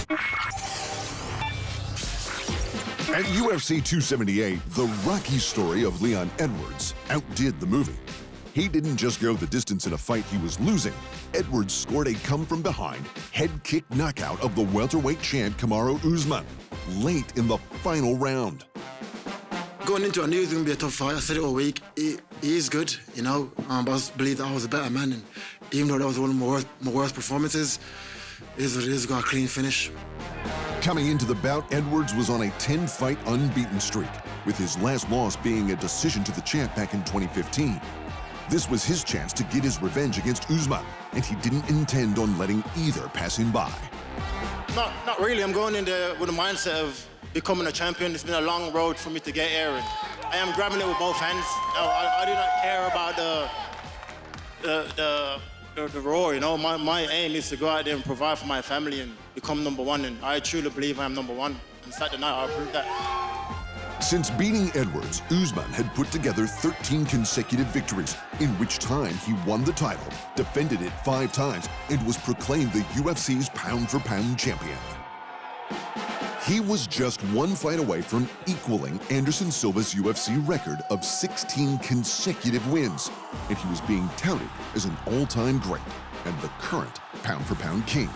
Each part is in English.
At UFC 278, the Rocky story of Leon Edwards outdid the movie. He didn't just go the distance in a fight he was losing. Edwards scored a come-from-behind, head-kick knockout of the welterweight champ Kamaru Usman late in the final round. Going into it, I knew it was going to be a tough fight. I said it all week. He is good, you know, but I believe that I was a better man. And even though that was one of my worst performances, it is what it is. Got a clean finish. Coming into the bout, Edwards was on a 10-fight unbeaten streak, with his last loss being a decision to the champ back in 2015. This was his chance to get his revenge against Usman, and he didn't intend on letting either pass him by. Not really. I'm going in there with the mindset of becoming a champion. It's been a long road for me to get here, and I am grabbing it with both hands. No, I do not care about the roar, you know. My aim is to go out there and provide for my family and become number one, and I truly believe I am number one. And Saturday night, I'll prove that. Since beating Edwards, Usman had put together 13 consecutive victories, in which time he won the title, defended it 5 times, and was proclaimed the UFC's pound-for-pound champion. He was just one fight away from equaling Anderson Silva's UFC record of 16 consecutive wins, and he was being touted as an all-time great and the current pound-for-pound king.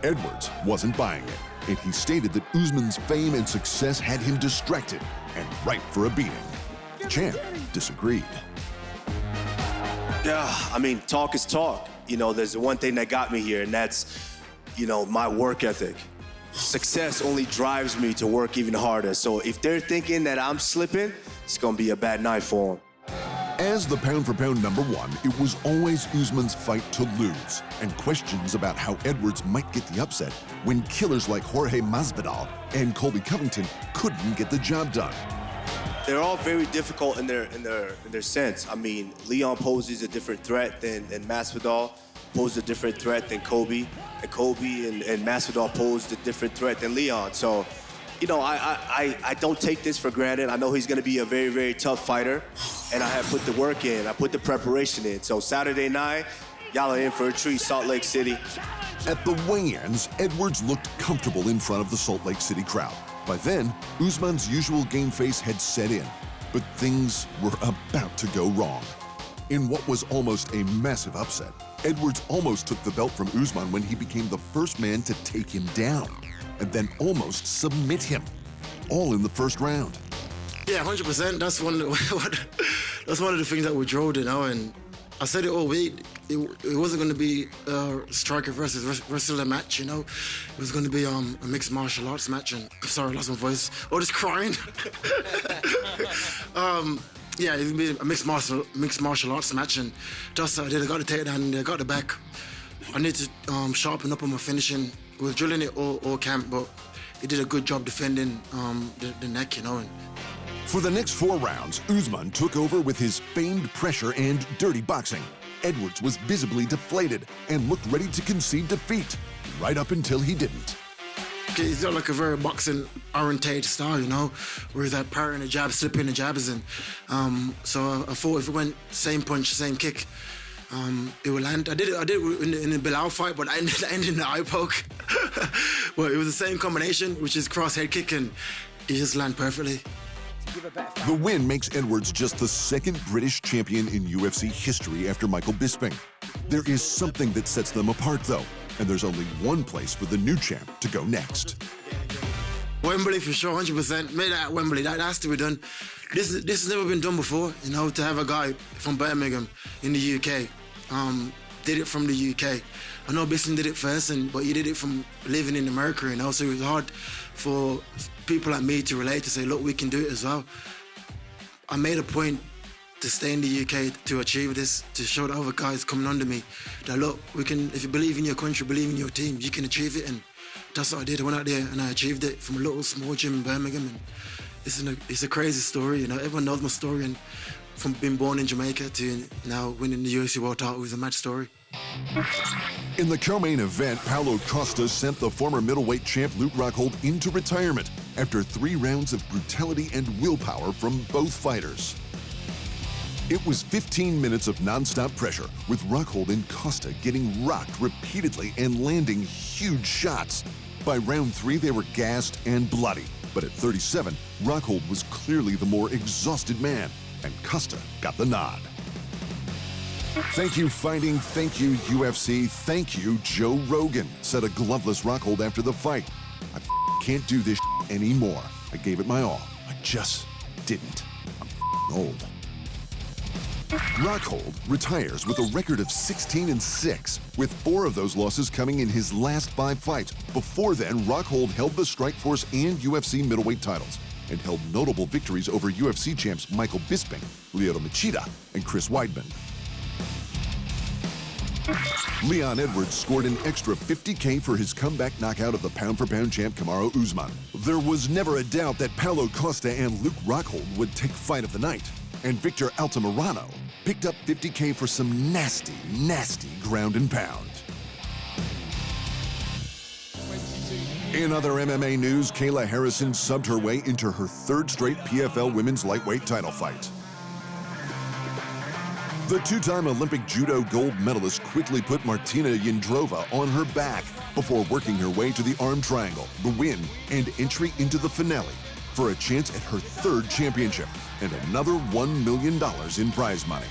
Edwards wasn't buying it, and he stated that Usman's fame and success had him distracted and ripe for a beating. The champ disagreed. Yeah, I mean, talk is talk. You know, there's one thing that got me here, and that's, you know, my work ethic. Success only drives me to work even harder. So if they're thinking that I'm slipping, it's gonna be a bad night for them. As the pound-for-pound number one, it was always Usman's fight to lose, and questions about how Edwards might get the upset when killers like Jorge Masvidal and Colby Covington couldn't get the job done. They're all very difficult in their sense. I mean, Leon poses a different threat than Masvidal, posed a different threat than Colby, and Colby and Masvidal posed a different threat than Leon. So, you know, I don't take this for granted. I know he's gonna be a very, very tough fighter, and I have put the work in, I put the preparation in. So Saturday night, y'all are in for a treat, Salt Lake City. At the weigh-ins, Edwards looked comfortable in front of the Salt Lake City crowd. By then, Usman's usual game face had set in, but things were about to go wrong. In what was almost a massive upset, Edwards almost took the belt from Usman when he became the first man to take him down, and then almost submit him, all in the first round. Yeah, 100%. That's one of the things that we drove, you know, and I said it all week. It wasn't going to be a striker versus wrestler match, you know. It was going to be a mixed martial arts match, and I'm sorry, I lost my voice. Oh, just crying. Yeah, it was going to be a mixed martial arts match, and just I did. I got the takedown, and I got the back. I need to sharpen up on my finishing. We was drilling it all camp, but he did a good job defending the neck, you know. And for the next 4 rounds, Usman took over with his famed pressure and dirty boxing. Edwards was visibly deflated and looked ready to concede defeat, right up until he didn't. He's got like a very boxing-orientated style, you know, where he's like parrying the jabs, slipping the jabs, and so I thought if it went same punch, same kick, it would land. I did it in the Bilal fight, but I ended in the eye poke. Well, it was the same combination, which is cross head kick, and he just landed perfectly. The win makes Edwards just the 2nd British champion in UFC history after Michael Bisping. There is something that sets them apart, though, and there's only one place for the new champ to go next. Wembley for sure, 100%. Made that at Wembley. That has to be done. This has never been done before, you know, to have a guy from Birmingham in the UK. Did it from the UK. I know Bisping did it first, but he did it from living in America, you know, so it was hard for people like me to relate, to say, look, we can do it as well. I made a point to stay in the UK to achieve this, to show the other guys coming under me that, look, we can, if you believe in your country, believe in your team, you can achieve it. And that's what I did. I went out there and I achieved it from a little small gym in Birmingham. And it's a crazy story, you know, everyone knows my story. And from being born in Jamaica to now winning the UFC World title was a match story. In the co-main event, Paulo Costa sent the former middleweight champ Luke Rockhold into retirement after 3 rounds of brutality and willpower from both fighters. It was 15 minutes of non-stop pressure, with Rockhold and Costa getting rocked repeatedly and landing huge shots. By round 3, they were gassed and bloody. But at 37, Rockhold was clearly the more exhausted man, and Costa got the nod. "Thank you, fighting. Thank you, UFC. Thank you, Joe Rogan," said a gloveless Rockhold after the fight. "I can't do this anymore. I gave it my all. I just didn't. I'm old." Rockhold retires with a record of 16-6, with 4 of those losses coming in his last 5 fights. Before then, Rockhold held the Strikeforce and UFC middleweight titles and held notable victories over UFC champs Michael Bisping, Lyoto Machida, and Chris Weidman. Leon Edwards scored an extra $50K for his comeback knockout of the pound-for-pound champ Kamaru Usman. There was never a doubt that Paulo Costa and Luke Rockhold would take fight of the night, and Victor Altamirano picked up $50K for some nasty, nasty ground and pound. In other MMA news, Kayla Harrison subbed her way into her 3rd straight PFL women's lightweight title fight. The 2-time Olympic judo gold medalist quickly put Martina Yindrova on her back before working her way to the arm triangle, the win, and entry into the finale for a chance at her 3rd championship and another $1 million in prize money.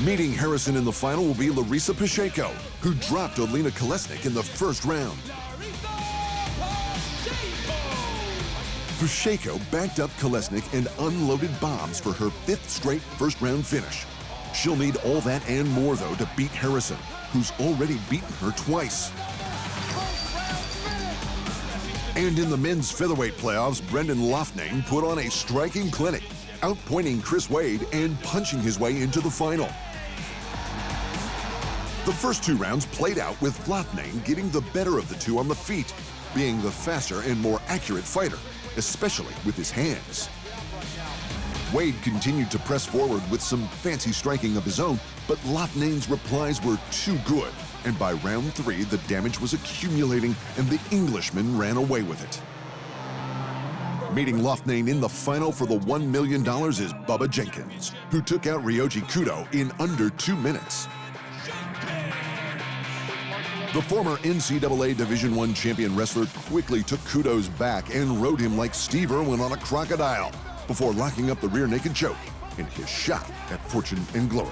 Meeting Harrison in the final will be Larissa Pacheco, who dropped Olena Kolesnik in the 1st round. Pacheco backed up Kolesnik and unloaded bombs for her 5th straight first-round finish. She'll need all that and more, though, to beat Harrison, who's already beaten her twice. And in the men's featherweight playoffs, Brendan Loughnane put on a striking clinic, outpointing Chris Wade and punching his way into the final. The first 2 rounds played out with Loughnane getting the better of the two on the feet, being the faster and more accurate fighter, especially with his hands. Wade continued to press forward with some fancy striking of his own, but Loughnane's replies were too good, and by round 3, the damage was accumulating and the Englishman ran away with it. Meeting Loughnane in the final for the $1 million is Bubba Jenkins, who took out Ryoji Kudo in under 2 minutes. The former NCAA Division I champion wrestler quickly took Kudo's back and rode him like Steve Irwin on a crocodile before locking up the rear naked choke in his shot at fortune and glory.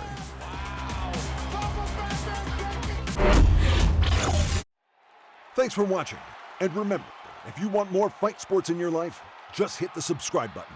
Thanks for watching, and remember, if you want more fight sports in your life, just hit the subscribe button.